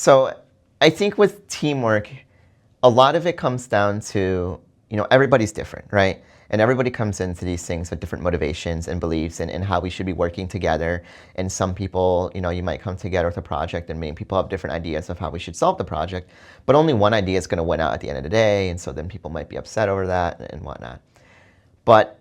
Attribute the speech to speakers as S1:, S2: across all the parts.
S1: So I think with teamwork, a lot of it comes down to, everybody's different, right? And everybody comes into these things with different motivations and beliefs and how we should be working together. And some people, you might come together with a project and many people have different ideas of how we should solve the project, but only one idea is going to win out at the end of the day. And so then people might be upset over that and whatnot. But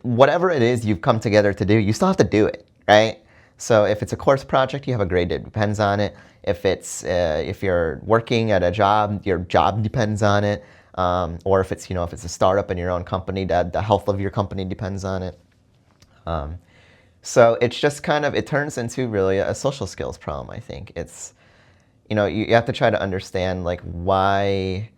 S1: whatever it is you've come together to do, you still have to do it, right? So if it's a course project, you have a grade that depends on it. If you're working at a job, your job depends on it. Or if it's a startup in your own company, the health of your company depends on it. So it's just it turns into really a social skills problem, I think. It's, you have to try to understand why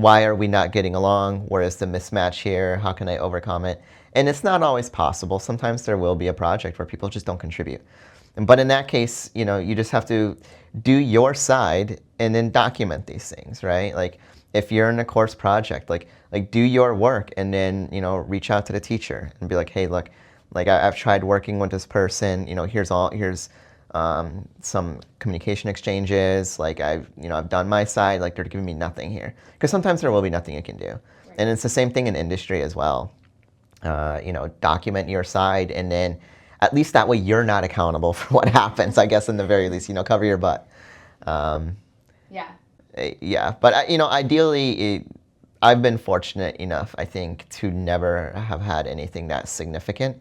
S1: are we not getting along? Where is the mismatch here? How can I overcome it? And it's not always possible. Sometimes there will be a project where people just don't contribute. But in that case, you just have to do your side and then document these things, right? Like if you're in a course project, like do your work and then, reach out to the teacher and be like, hey, look, I've tried working with this person, here's some communication exchanges, I've done my side, they're giving me nothing here. Because sometimes there will be nothing you can do. Right. And it's the same thing in industry as well. Document your side and then at least that way you're not accountable for what happens, I guess, in the very least, cover your butt. Yeah, but ideally, I've been fortunate enough, I think, to never have had anything that significant.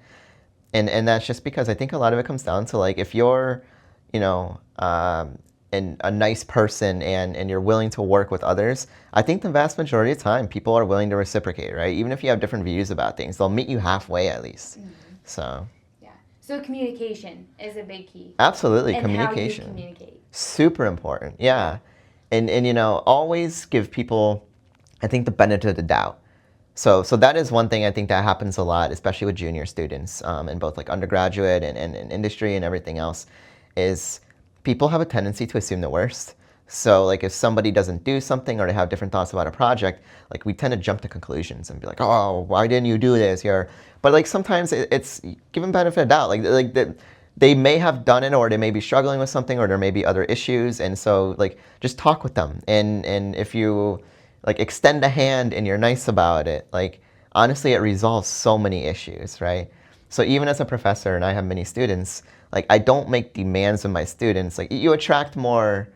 S1: And that's just because I think a lot of it comes down to if you're, a nice person and you're willing to work with others, I think the vast majority of the time people are willing to reciprocate, right? Even if you have different views about things, they'll meet you halfway at least. Mm-hmm. So.
S2: Yeah. So communication is a big key.
S1: Absolutely,
S2: and
S1: communication.
S2: How you communicate.
S1: Super important, yeah. And always give people, I think, the benefit of the doubt. So that is one thing I think that happens a lot, especially with junior students in both undergraduate and industry and everything else, is people have a tendency to assume the worst. So if somebody doesn't do something or they have different thoughts about a project, we tend to jump to conclusions and be like, oh, why didn't you do this here? But sometimes it's given benefit of doubt. They may have done it or they may be struggling with something or there may be other issues. And so just talk with them. And if you extend a hand and you're nice about it, honestly, it resolves so many issues, right? So even as a professor, and I have many students, I don't make demands of my students. You attract more,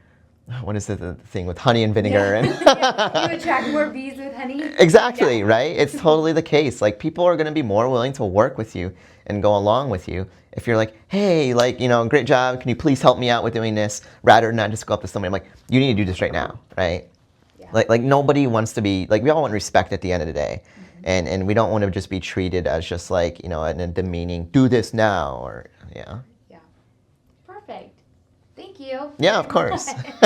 S1: what is the thing with honey and vinegar?
S2: Yeah. And you attract more bees with honey?
S1: Exactly, yeah. Right? It's totally the case. People are going to be more willing to work with you and go along with you if you're hey, great job, can you please help me out with doing this? Rather than not just go up to somebody, I'm you need to do this right now, right? Yeah. Nobody wants to be, we all want respect at the end of the day. Mm-hmm. And we don't want to just be treated as just in a demeaning, do this now, or, yeah.
S2: Yeah. Perfect. Thank you.
S1: Yeah, of course.